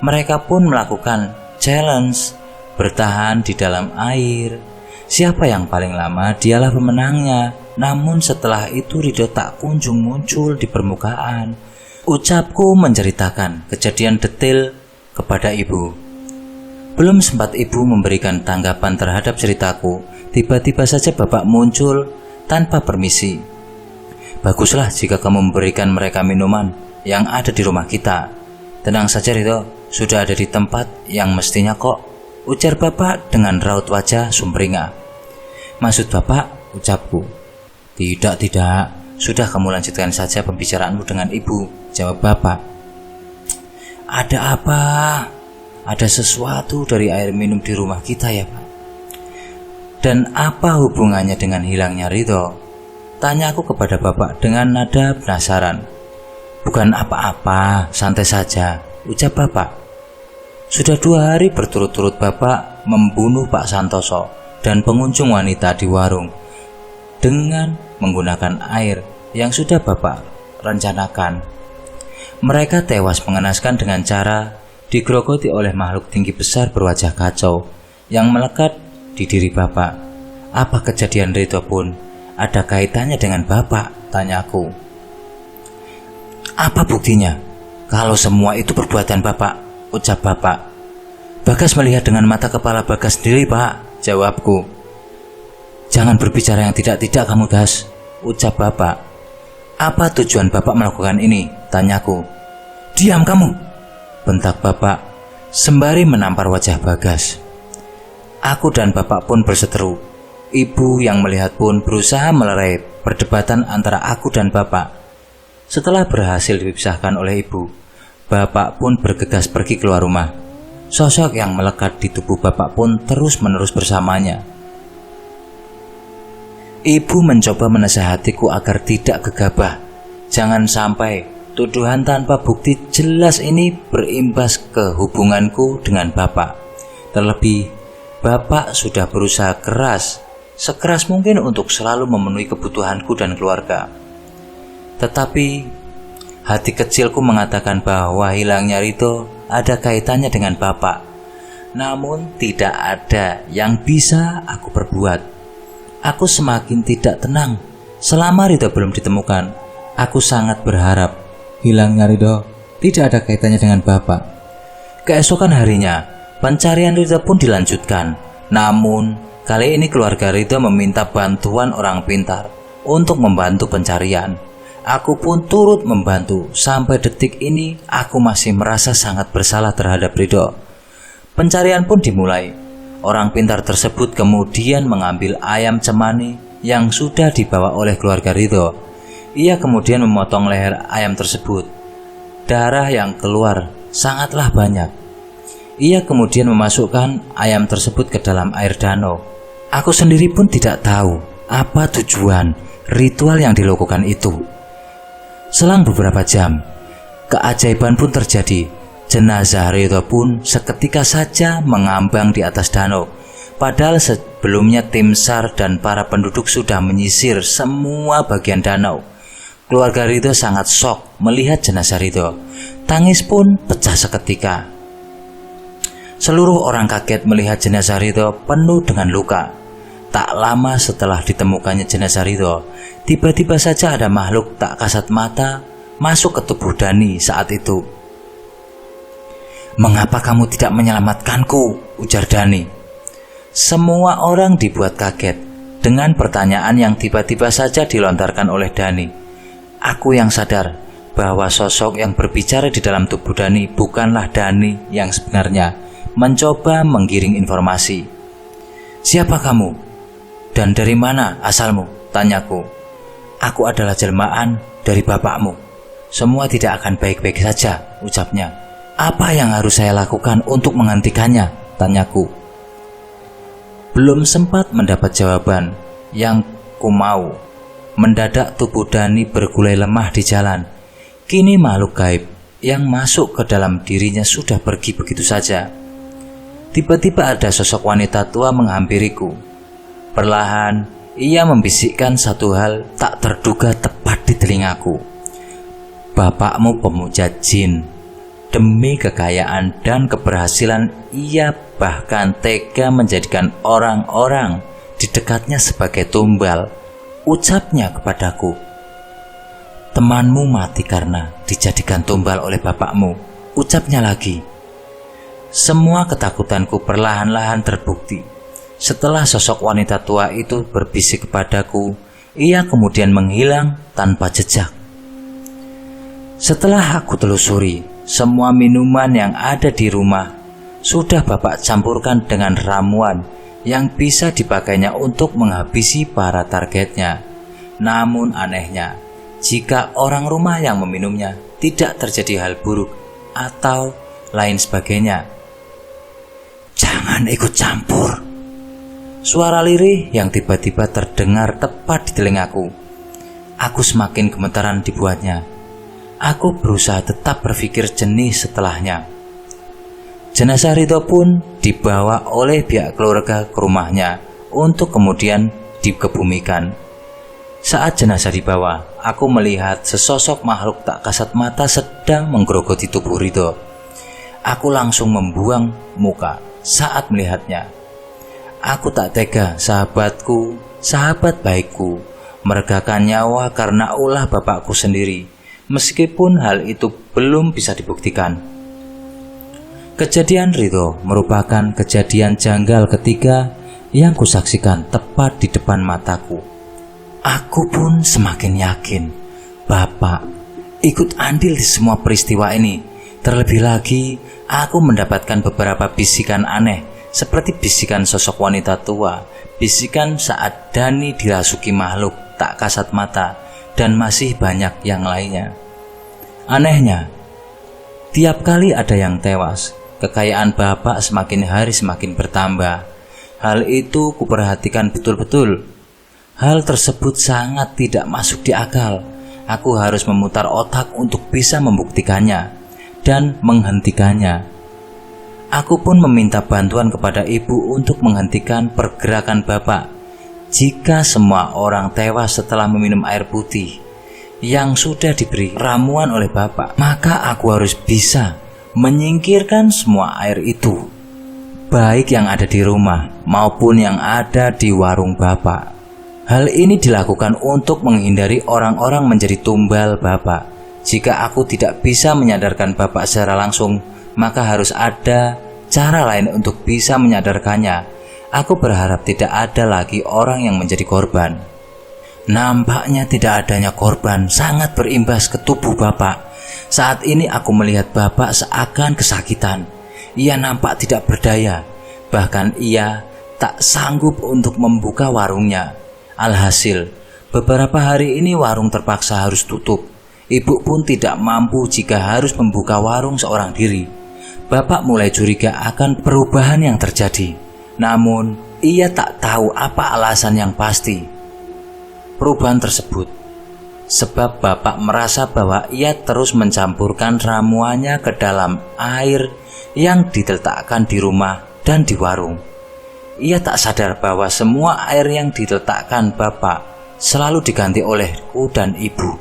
Mereka pun melakukan challenge bertahan di dalam air. Siapa yang paling lama dialah pemenangnya. Namun setelah itu Ridho tak kunjung muncul di permukaan. Ucapku menceritakan kejadian detail kepada ibu. Belum sempat ibu memberikan tanggapan terhadap ceritaku, tiba-tiba saja bapak muncul tanpa permisi. "Baguslah jika kamu memberikan mereka minuman yang ada di rumah kita. Tenang saja Ridho, sudah ada di tempat yang mestinya kok," ujar bapak dengan raut wajah sumringah. "Maksud bapak?" ucapku. Tidak, sudah kamu lanjutkan saja pembicaraanmu dengan ibu," jawab bapak. Ada apa? Ada sesuatu dari air minum di rumah kita ya Pak? Dan apa hubungannya dengan hilangnya Ridho? Tanya aku kepada Bapak dengan nada penasaran. Bukan apa-apa, santai saja, ucap Bapak. Sudah 2 hari berturut-turut Bapak membunuh Pak Santoso dan pengunjung wanita di warung dengan menggunakan air yang sudah Bapak rencanakan. Mereka tewas mengenaskan dengan cara digerogoti oleh makhluk tinggi besar berwajah kacau yang melekat di diri Bapak. Apa kejadian Ridho pun ada kaitannya dengan Bapak? Tanyaku. Apa buktinya kalau semua itu perbuatan Bapak? Ucap Bapak. Bagas melihat dengan mata kepala Bagas sendiri Pak, jawabku. Jangan berbicara yang tidak-tidak kamu Das, ucap Bapak. Apa tujuan Bapak melakukan ini? Tanyaku. Diam kamu, bentak Bapak sembari menampar wajah Bagas. Aku dan Bapak pun berseteru. Ibu yang melihat pun berusaha melerai perdebatan antara aku dan Bapak. Setelah berhasil dipisahkan oleh ibu, Bapak pun bergegas pergi keluar rumah. Sosok yang melekat di tubuh Bapak pun terus-menerus bersamanya. Ibu mencoba menasihatiku agar tidak gegabah. Jangan sampai tuduhan tanpa bukti jelas ini berimbas ke hubunganku dengan Bapak. Terlebih, Bapak sudah berusaha sekeras mungkin untuk selalu memenuhi kebutuhanku dan keluarga. Tetapi, hati kecilku mengatakan bahwa hilangnya Ridho ada kaitannya dengan Bapak. Namun, tidak ada yang bisa aku perbuat. Aku semakin tidak tenang. Selama Ridho belum ditemukan, aku sangat berharap hilangnya Ridho tidak ada kaitannya dengan Bapak. Keesokan harinya, pencarian Ridho pun dilanjutkan. Namun, kali ini keluarga Ridho meminta bantuan orang pintar untuk membantu pencarian. Aku pun turut membantu. Sampai detik ini, aku masih merasa sangat bersalah terhadap Ridho. Pencarian pun dimulai. Orang pintar tersebut kemudian mengambil ayam cemani yang sudah dibawa oleh keluarga Ridho. Ia kemudian memotong leher ayam tersebut. Darah yang keluar sangatlah banyak. Ia kemudian memasukkan ayam tersebut ke dalam air danau. Aku sendiri pun tidak tahu apa tujuan ritual yang dilakukan itu. Selang beberapa jam, keajaiban pun terjadi. Jenazah Ridho pun seketika saja mengambang di atas danau. Padahal sebelumnya tim SAR dan para penduduk sudah menyisir semua bagian danau. Keluarga Ridho sangat shock melihat jenazah Ridho. Tangis pun pecah seketika. Seluruh orang kaget melihat jenazah Ridho penuh dengan luka. Tak lama setelah ditemukannya jenazah Ridho, tiba-tiba saja ada makhluk tak kasat mata masuk ke tubuh Dani saat itu. "Mengapa kamu tidak menyelamatkanku?" ujar Dani. Semua orang dibuat kaget dengan pertanyaan yang tiba-tiba saja dilontarkan oleh Dani. Aku yang sadar bahwa sosok yang berbicara di dalam tubuh Dani bukanlah Dani yang sebenarnya, mencoba menggiring informasi. "Siapa kamu? Dan dari mana asalmu?" tanyaku. "Aku adalah jelmaan dari bapakmu. Semua tidak akan baik-baik saja," ucapnya. "Apa yang harus saya lakukan untuk menghentikannya?" tanyaku. Belum sempat mendapat jawaban yang ku mau, mendadak tubuh Dani bergulai lemah di jalan. Kini makhluk gaib yang masuk ke dalam dirinya sudah pergi begitu saja. Tiba-tiba ada sosok wanita tua menghampiriku. Perlahan ia membisikkan satu hal tak terduga tepat di telingaku. "Bapakmu pemuja jin. Demi kekayaan dan keberhasilan, ia bahkan tega menjadikan orang-orang di dekatnya sebagai tumbal," ucapnya kepadaku. "Temanmu mati karena dijadikan tumbal oleh bapakmu," ucapnya lagi. Semua ketakutanku perlahan-lahan terbukti. Setelah sosok wanita tua itu berbisik kepadaku, ia kemudian menghilang tanpa jejak. Setelah aku telusuri, semua minuman yang ada di rumah sudah Bapak campurkan dengan ramuan yang bisa dipakainya untuk menghabisi para targetnya. Namun anehnya, jika orang rumah yang meminumnya tidak terjadi hal buruk atau lain sebagainya. "Jangan ikut campur," suara lirih yang tiba-tiba terdengar tepat di telingaku. Aku semakin gemetaran dibuatnya. Aku berusaha tetap berpikir jernih setelahnya. Jenazah Ridho pun dibawa oleh pihak keluarga ke rumahnya untuk kemudian dikebumikan. Saat jenazah dibawa, aku melihat sesosok makhluk tak kasat mata sedang menggerogoti tubuh Ridho. Aku langsung membuang muka saat melihatnya. Aku tak tega sahabatku, sahabat baikku, meregakan nyawa karena ulah bapakku sendiri, meskipun hal itu belum bisa dibuktikan. Kejadian Ridho merupakan kejadian janggal ketiga yang kusaksikan tepat di depan mataku. Aku pun semakin yakin Bapak ikut andil di semua peristiwa ini. Terlebih lagi, aku mendapatkan beberapa bisikan aneh, seperti bisikan sosok wanita tua, bisikan saat Dani dirasuki makhluk tak kasat mata, dan masih banyak yang lainnya. Anehnya, tiap kali ada yang tewas, kekayaan Bapak semakin hari semakin bertambah. Hal itu kuperhatikan betul-betul. Hal tersebut sangat tidak masuk di akal. Aku harus memutar otak untuk bisa membuktikannya dan menghentikannya. Aku pun meminta bantuan kepada ibu untuk menghentikan pergerakan Bapak. Jika semua orang tewas setelah meminum air putih yang sudah diberi ramuan oleh Bapak, maka aku harus bisa menyingkirkan semua air itu, baik yang ada di rumah maupun yang ada di warung Bapak. Hal ini dilakukan untuk menghindari orang-orang menjadi tumbal Bapak. Jika aku tidak bisa menyadarkan Bapak secara langsung, maka harus ada cara lain untuk bisa menyadarkannya. Aku berharap tidak ada lagi orang yang menjadi korban. Nampaknya tidak adanya korban sangat berimbas ke tubuh Bapak. Saat ini aku melihat Bapak seakan kesakitan. Ia nampak tidak berdaya. Bahkan ia tak sanggup untuk membuka warungnya. Alhasil, beberapa hari ini warung terpaksa harus tutup. Ibu pun tidak mampu jika harus membuka warung seorang diri. Bapak mulai curiga akan perubahan yang terjadi. Namun, ia tak tahu apa alasan yang pasti perubahan tersebut. Sebab Bapak merasa bahwa ia terus mencampurkan ramuannya ke dalam air yang diletakkan di rumah dan di warung. Ia tak sadar bahwa semua air yang diletakkan Bapak selalu diganti olehku dan ibu.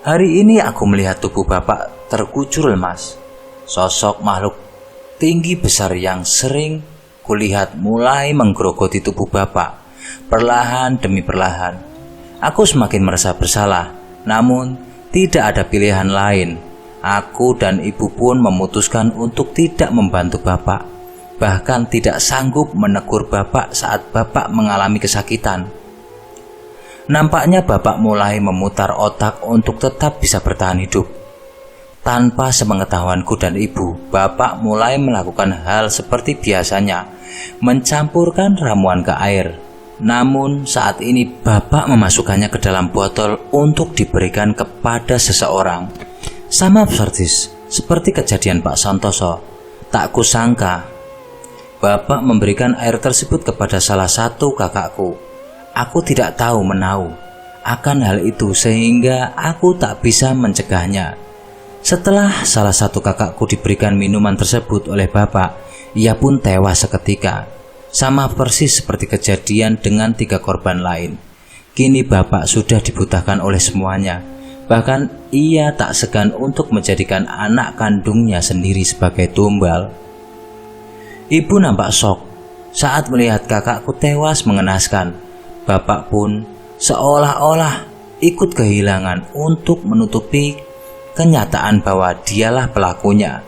Hari ini aku melihat tubuh Bapak terkucur lemas. Sosok makhluk tinggi besar yang sering kulihat mulai menggerogoti tubuh Bapak, perlahan demi perlahan. Aku semakin merasa bersalah, namun tidak ada pilihan lain. Aku dan ibu pun memutuskan untuk tidak membantu Bapak, bahkan tidak sanggup menegur Bapak saat Bapak mengalami kesakitan. Nampaknya Bapak mulai memutar otak untuk tetap bisa bertahan hidup. Tanpa sepengetahuanku dan ibu, Bapak mulai melakukan hal seperti biasanya, mencampurkan ramuan ke air. Namun saat ini Bapak memasukkannya ke dalam botol untuk diberikan kepada seseorang. Sama persis seperti kejadian Pak Santoso. Tak kusangka Bapak memberikan air tersebut kepada salah satu kakakku. Aku tidak tahu menahu akan hal itu sehingga aku tak bisa mencegahnya. Setelah salah satu kakakku diberikan minuman tersebut oleh Bapak, ia pun tewas seketika. Sama persis seperti kejadian dengan 3 korban lain. Kini Bapak sudah dibutakan oleh semuanya. Bahkan ia tak segan untuk menjadikan anak kandungnya sendiri sebagai tumbal. Ibu nampak shock saat melihat kakakku tewas mengenaskan. Bapak pun seolah-olah ikut kehilangan untuk menutupi kenyataan bahwa dialah pelakunya.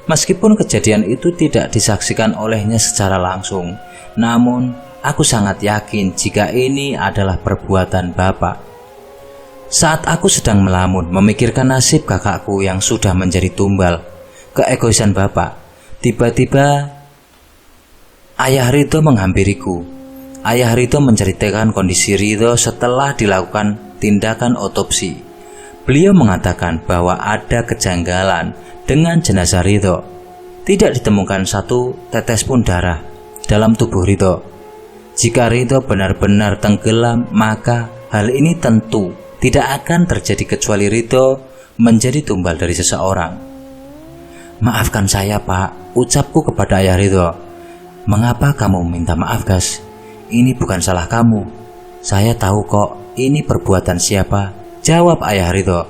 Meskipun kejadian itu tidak disaksikan olehnya secara langsung, namun aku sangat yakin jika ini adalah perbuatan Bapak. Saat aku sedang melamun memikirkan nasib kakakku yang sudah menjadi tumbal keegoisan Bapak, tiba-tiba Ayah Ridho menghampiriku. Ayah Ridho menceritakan kondisi Ridho setelah dilakukan tindakan otopsi. Beliau mengatakan bahwa ada kejanggalan dengan jenazah Ridho. Tidak ditemukan satu tetes pun darah dalam tubuh Ridho. Jika Ridho benar-benar tenggelam, maka hal ini tentu tidak akan terjadi kecuali Ridho menjadi tumbal dari seseorang. "Maafkan saya, Pak," ucapku kepada ayah Ridho. "Mengapa kamu minta maaf, Gas? Ini bukan salah kamu. Saya tahu kok ini perbuatan siapa," jawab ayah Ridho.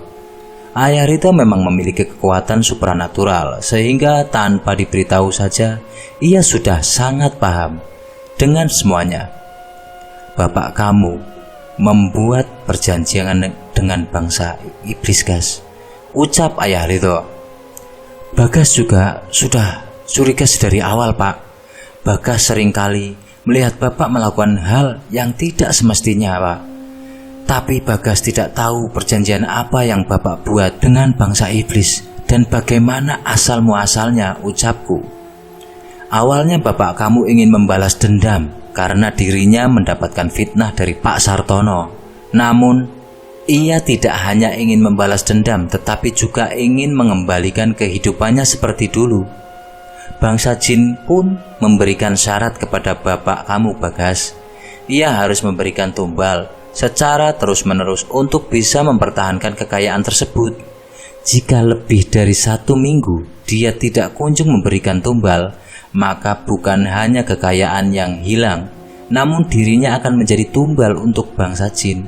Ayah Ridho memang memiliki kekuatan supranatural, sehingga tanpa diberitahu saja ia sudah sangat paham dengan semuanya. "Bapak kamu membuat perjanjian dengan bangsa iblis, Gas," ucap ayah Ridho. "Bagas juga sudah curiga dari awal, Pak. Bagas seringkali melihat Bapak melakukan hal yang tidak semestinya, Pak. Tapi Bagas tidak tahu perjanjian apa yang Bapak buat dengan bangsa iblis dan bagaimana asal-muasalnya," ucapku. "Awalnya Bapak kamu ingin membalas dendam karena dirinya mendapatkan fitnah dari Pak Sartono. Namun, ia tidak hanya ingin membalas dendam tetapi juga ingin mengembalikan kehidupannya seperti dulu. Bangsa jin pun memberikan syarat kepada Bapak kamu, Bagas. Ia harus memberikan tumbal secara terus-menerus untuk bisa mempertahankan kekayaan tersebut. Jika lebih dari 1 minggu dia tidak kunjung memberikan tumbal, maka bukan hanya kekayaan yang hilang, namun dirinya akan menjadi tumbal untuk bangsa jin.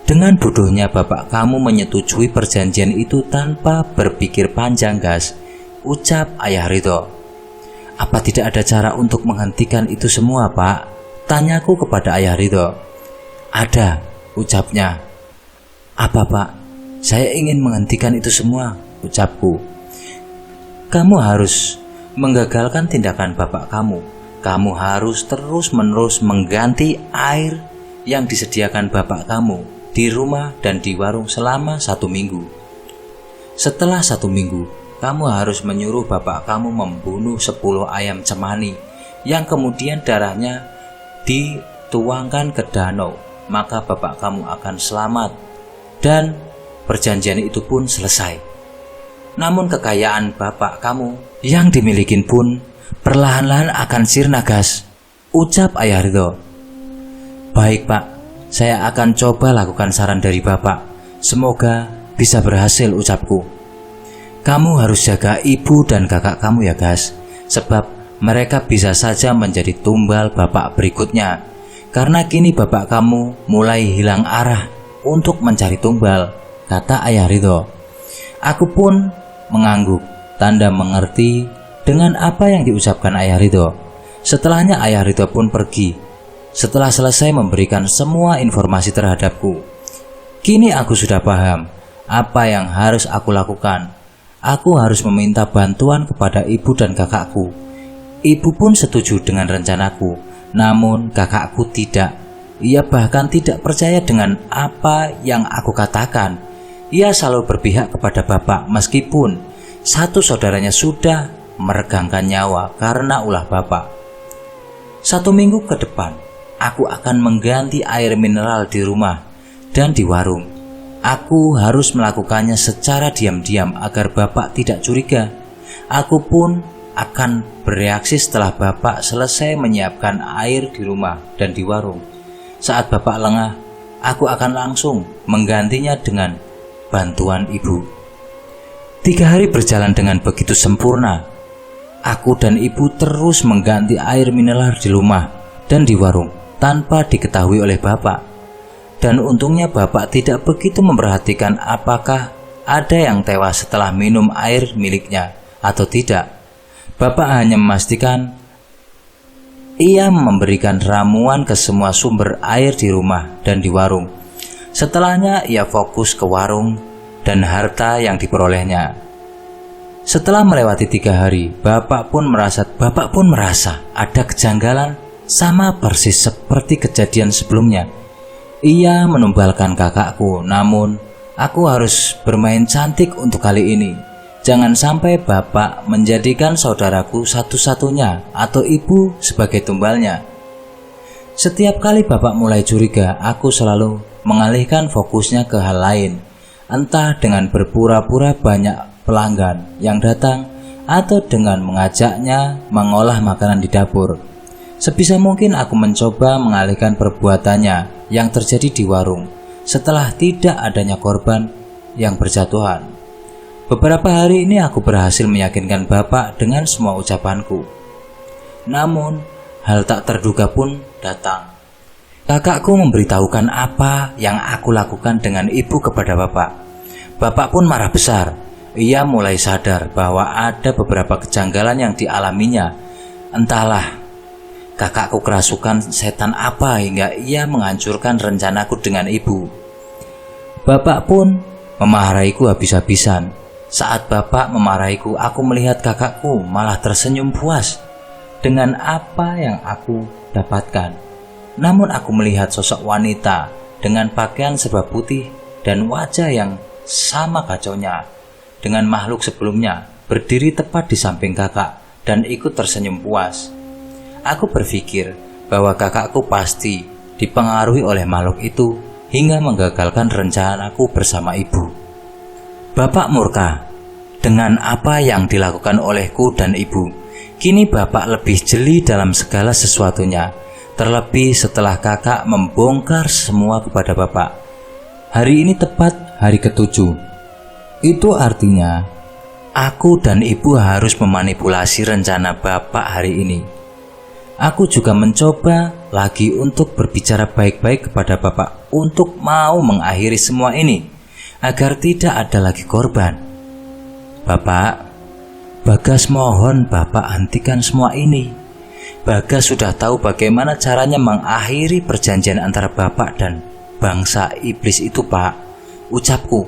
Dengan bodohnya Bapak kamu menyetujui perjanjian itu tanpa berpikir panjang, Gas," ucap ayah Ridho. "Apa tidak ada cara untuk menghentikan itu semua, Pak?" tanyaku kepada ayah Ridho. "Ada," ucapnya. "Apa, Pak?" "Saya ingin menghentikan itu semua," ucapku. "Kamu harus menggagalkan tindakan Bapak kamu. Kamu harus terus-menerus mengganti air yang disediakan Bapak kamu di rumah dan di warung selama 1 minggu. Setelah 1 minggu, kamu harus menyuruh Bapak kamu membunuh 10 ayam cemani yang kemudian darahnya dituangkan ke danau. Maka Bapak kamu akan selamat dan perjanjian itu pun selesai. Namun kekayaan Bapak kamu yang dimiliki pun perlahan-lahan akan sirna, Gas," ucap ayah Ridho. "Baik, Pak, saya akan coba lakukan saran dari Bapak. Semoga bisa berhasil," ucapku. "Kamu harus jaga ibu dan kakak kamu ya, Gas, sebab mereka bisa saja menjadi tumbal Bapak berikutnya. Karena kini Bapak kamu mulai hilang arah untuk mencari tumbal," kata ayah Ridho. Aku pun mengangguk, tanda mengerti dengan apa yang diucapkan ayah Ridho. Setelahnya ayah Ridho pun pergi. Setelah selesai memberikan semua informasi terhadapku, kini aku sudah paham apa yang harus aku lakukan. Aku harus meminta bantuan kepada ibu dan kakakku. Ibu pun setuju dengan rencanaku, namun kakakku tidak. Ia bahkan tidak percaya dengan apa yang aku katakan. Ia selalu berpihak kepada Bapak meskipun satu saudaranya sudah meregangkan nyawa karena ulah Bapak. 1 minggu ke depan, aku akan mengganti air mineral di rumah dan di warung. Aku harus melakukannya secara diam-diam agar Bapak tidak curiga. Aku pun akan bereaksi setelah Bapak selesai menyiapkan air di rumah dan di warung. Saat Bapak lengah, aku akan langsung menggantinya dengan bantuan Ibu. 3 hari berjalan dengan begitu sempurna. Aku dan Ibu terus mengganti air mineral di rumah dan di warung tanpa diketahui oleh Bapak. Dan untungnya Bapak tidak begitu memperhatikan apakah ada yang tewas setelah minum air miliknya atau tidak. Bapak hanya memastikan ia memberikan ramuan ke semua sumber air di rumah dan di warung. Setelahnya ia fokus ke warung dan harta yang diperolehnya. Setelah melewati 3 hari, Bapak pun merasa ada kejanggalan sama persis seperti kejadian sebelumnya. Ia menumbalkan kakakku, namun aku harus bermain cantik untuk kali ini. Jangan sampai Bapak menjadikan saudaraku satu-satunya atau Ibu sebagai tumbalnya. Setiap kali Bapak mulai curiga, aku selalu mengalihkan fokusnya ke hal lain. entah dengan berpura-pura banyak pelanggan yang datang atau dengan mengajaknya mengolah makanan di dapur. Sebisa mungkin aku mencoba mengalihkan perbuatannya yang terjadi di warung setelah tidak adanya korban yang berjatuhan. Beberapa hari ini aku berhasil meyakinkan bapak dengan semua ucapanku. Namun, hal tak terduga pun datang. Kakakku memberitahukan apa yang aku lakukan dengan ibu kepada bapak. Bapak pun marah besar. Ia mulai sadar bahwa ada beberapa kejanggalan yang dialaminya. Entahlah, kakakku kerasukan setan apa hingga ia menghancurkan rencanaku dengan ibu. Bapak pun memarahiku habis-habisan. Saat bapak memarahiku, aku melihat kakakku malah tersenyum puas dengan apa yang aku dapatkan. Namun aku melihat sosok wanita dengan pakaian serba putih dan wajah yang sama kacaunya dengan makhluk sebelumnya berdiri tepat di samping kakak dan ikut tersenyum puas. Aku berpikir bahwa kakakku pasti dipengaruhi oleh makhluk itu hingga menggagalkan rencanaku bersama ibu. Bapak murka dengan apa yang dilakukan olehku dan ibu. Kini bapak lebih jeli dalam segala sesuatunya. Terlebih setelah kakak membongkar semua kepada bapak. Hari ini tepat hari ke-7. Itu artinya aku dan ibu harus memanipulasi rencana bapak hari ini. Aku juga mencoba lagi untuk berbicara baik-baik kepada bapak untuk mau mengakhiri semua ini agar tidak ada lagi korban. Bapak, Bagas mohon bapak hentikan semua ini. Bagas sudah tahu bagaimana caranya mengakhiri perjanjian antara bapak dan bangsa iblis itu, Pak. Ucapku.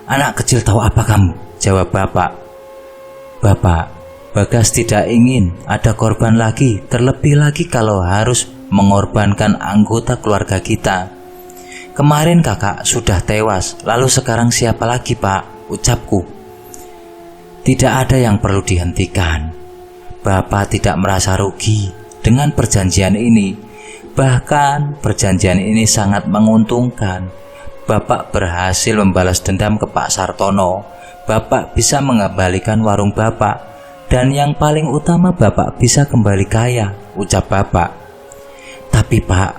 Anak kecil tahu apa kamu? Jawab bapak. Bapak, Bagas tidak ingin ada korban lagi, terlebih lagi kalau harus mengorbankan anggota keluarga kita. Kemarin kakak sudah tewas, lalu sekarang siapa lagi, Pak? Ucapku. Tidak ada yang perlu dihentikan. Bapak tidak merasa rugi dengan perjanjian ini. Bahkan perjanjian ini sangat menguntungkan. Bapak berhasil membalas dendam ke Pak Sartono. Bapak bisa mengembalikan warung bapak. Dan yang paling utama bapak bisa kembali kaya, ucap bapak. Tapi Pak,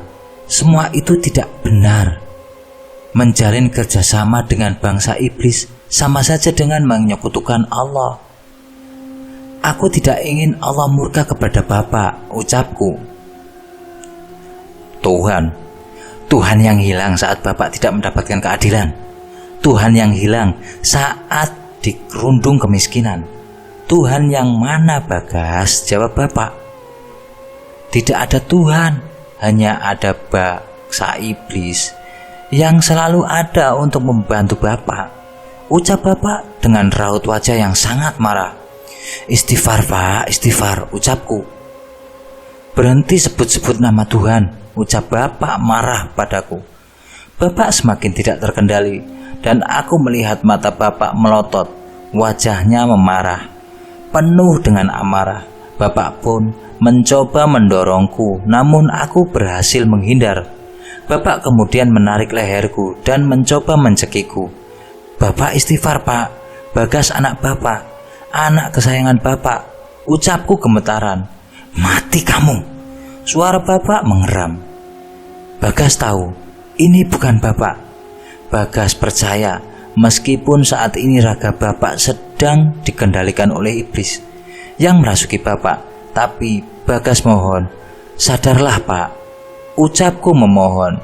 semua itu tidak benar. Menjalin kerjasama dengan bangsa iblis sama saja dengan menyekutukan Allah. Aku tidak ingin Allah murka kepada bapak, ucapku. Tuhan yang hilang saat bapak tidak mendapatkan keadilan. Tuhan yang hilang saat dikerundung kemiskinan. Tuhan yang mana, Bagas? Jawab bapak. Tidak ada Tuhan, hanya ada bangsa iblis yang selalu ada untuk membantu bapak, ucap bapak dengan raut wajah yang sangat marah. Istighfar Pak, istighfar, ucapku. Berhenti sebut-sebut nama Tuhan, ucap bapak marah padaku. Bapak semakin tidak terkendali dan aku melihat mata bapak melotot. Wajahnya memarah, penuh dengan amarah. Bapak pun mencoba mendorongku, namun aku berhasil menghindar. Bapak kemudian menarik leherku dan mencoba mencekiku. Bapak istighfar Pak, Bagas anak bapak, anak kesayangan bapak, ucapku gemetaran. Mati kamu, suara bapak mengeram. Bagas tahu ini bukan bapak. Bagas percaya meskipun saat ini raga bapak sedang dikendalikan oleh iblis yang merasuki bapak. Tapi Bagas mohon, sadarlah Pak, ucapku memohon.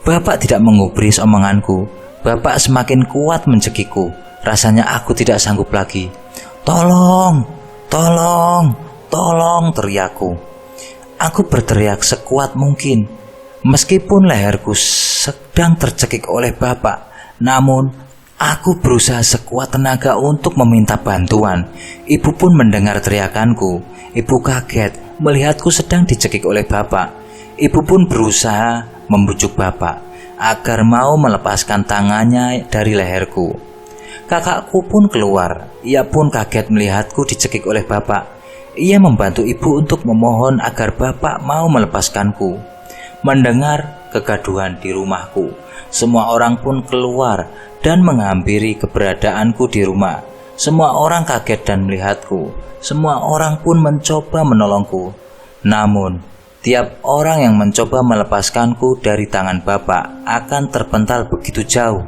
Bapak tidak mengubris omonganku. Bapak semakin kuat mencekiku. Rasanya aku tidak sanggup lagi. Tolong, tolong, tolong, teriakku. Aku berteriak sekuat mungkin. Meskipun leherku sedang tercekik oleh bapak, namun aku berusaha sekuat tenaga untuk meminta bantuan. Ibu pun mendengar teriakanku. Ibu kaget melihatku sedang dicekik oleh bapak. Ibu pun berusaha membujuk bapak agar mau melepaskan tangannya dari leherku. Kakakku pun keluar. Ia pun kaget melihatku dicekik oleh bapak. Ia membantu ibu untuk memohon agar bapak mau melepaskanku. Mendengar kegaduhan di rumahku. Semua orang pun keluar dan menghampiri keberadaanku di rumah. Semua orang kaget dan melihatku. Semua orang pun mencoba menolongku. Namun, tiap orang yang mencoba melepaskanku dari tangan Bapak akan terpental begitu jauh.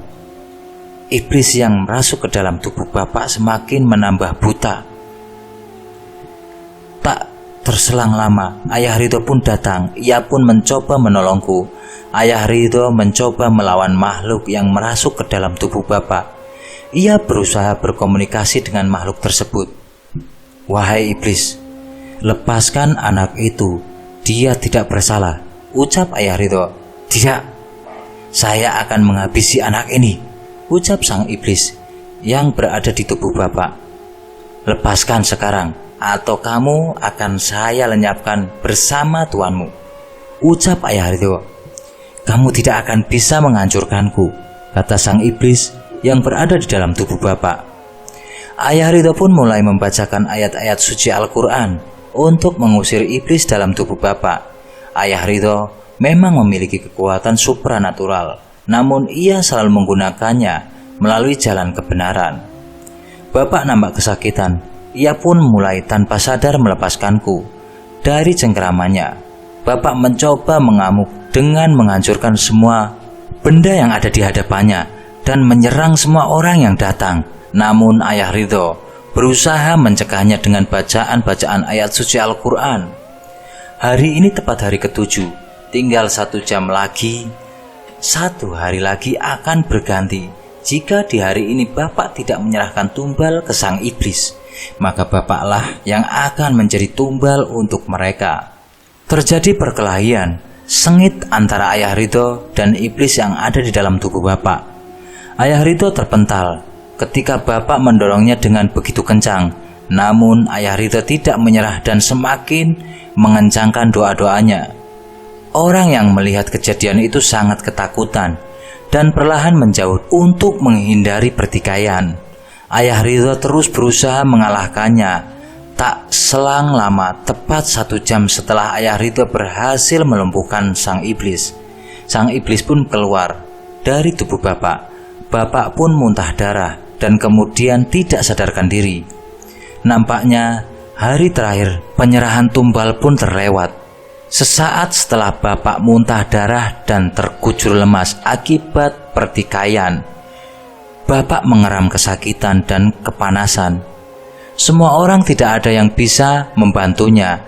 Iblis yang merasuk ke dalam tubuh Bapak semakin menambah buta. Tak terselang lama, Ayah Ridho pun datang. Ia pun mencoba menolongku. Ayah Ridho mencoba melawan makhluk yang merasuk ke dalam tubuh Bapak. Ia berusaha berkomunikasi dengan makhluk tersebut. "Wahai iblis, lepaskan anak itu. Dia tidak bersalah," ucap Ayah Ridho. "Tidak, saya akan menghabisi anak ini," ucap sang iblis yang berada di tubuh Bapak. "Lepaskan sekarang, atau kamu akan saya lenyapkan bersama tuanmu," ucap Ayah Ridho. "Kamu tidak akan bisa menghancurkanku," kata sang iblis yang berada di dalam tubuh Bapak. Ayah Ridho pun mulai membacakan ayat-ayat suci Al-Quran untuk mengusir iblis dalam tubuh Bapak. Ayah Ridho memang memiliki kekuatan supranatural, namun ia selalu menggunakannya melalui jalan kebenaran. Bapak nampak kesakitan. Ia pun mulai tanpa sadar melepaskanku dari cengkeramannya. Bapak mencoba mengamuk dengan menghancurkan semua benda yang ada di hadapannya dan menyerang semua orang yang datang. Namun Ayah Ridho berusaha mencegahnya dengan bacaan-bacaan ayat suci Al-Quran. Hari ini tepat hari ke-7, tinggal 1 jam lagi. 1 hari lagi akan berganti. Jika di hari ini Bapak tidak menyerahkan tumbal ke sang iblis, maka Bapaklah yang akan menjadi tumbal untuk mereka. Terjadi perkelahian sengit antara Ayah Ridho dan iblis yang ada di dalam tubuh Bapak. Ayah Ridho terpental ketika Bapak mendorongnya dengan begitu kencang. Namun Ayah Ridho tidak menyerah dan semakin mengencangkan doa-doanya. Orang yang melihat kejadian itu sangat ketakutan dan perlahan menjauh untuk menghindari pertikaian. Ayah Ridho terus berusaha mengalahkannya. Tak selang lama, tepat 1 jam setelah Ayah Ridho berhasil melumpuhkan sang iblis pun keluar dari tubuh Bapak. Bapak pun muntah darah dan kemudian tidak sadarkan diri. Nampaknya hari terakhir penyerahan tumbal pun terlewat. Sesaat setelah Bapak muntah darah dan terkucur lemas akibat pertikaian, Bapak mengeram kesakitan dan kepanasan. Semua orang tidak ada yang bisa membantunya.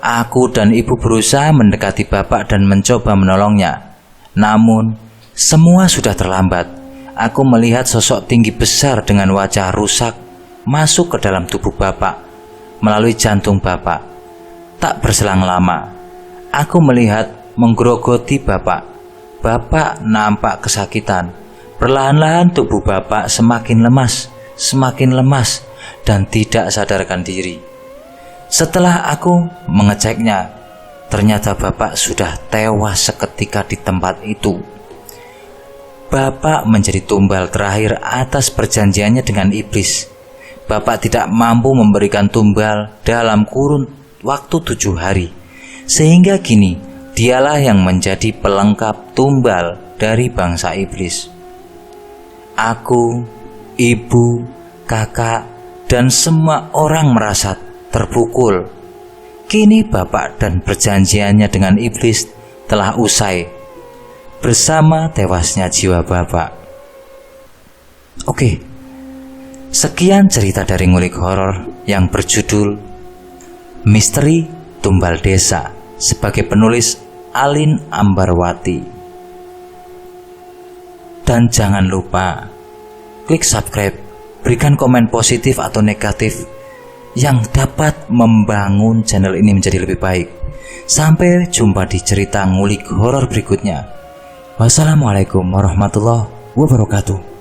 Aku dan ibu berusaha mendekati Bapak dan mencoba menolongnya. Namun, semua sudah terlambat. Aku melihat sosok tinggi besar dengan wajah rusak masuk ke dalam tubuh Bapak melalui jantung Bapak. Tak berselang lama, aku melihat menggerogoti Bapak. Bapak nampak kesakitan. Perlahan-lahan tubuh Bapak semakin lemas dan tidak sadarkan diri. Setelah aku mengeceknya, ternyata Bapak sudah tewas seketika di tempat itu. Bapak menjadi tumbal terakhir atas perjanjiannya dengan iblis. Bapak tidak mampu memberikan tumbal dalam kurun waktu 7 hari. Sehingga kini dialah yang menjadi pelengkap tumbal dari bangsa iblis. Aku, ibu, kakak, dan semua orang merasa terpukul. Kini Bapak dan perjanjiannya dengan iblis telah usai bersama tewasnya jiwa Bapak. Oke, sekian cerita dari Ngulik Horor yang berjudul Misteri Tumbal Desa, sebagai penulis Alin Ambarwati. Dan jangan lupa klik subscribe, berikan komen positif atau negatif yang dapat membangun channel ini menjadi lebih baik. Sampai jumpa di cerita Ngulik Horor berikutnya. Wassalamualaikum warahmatullahi wabarakatuh.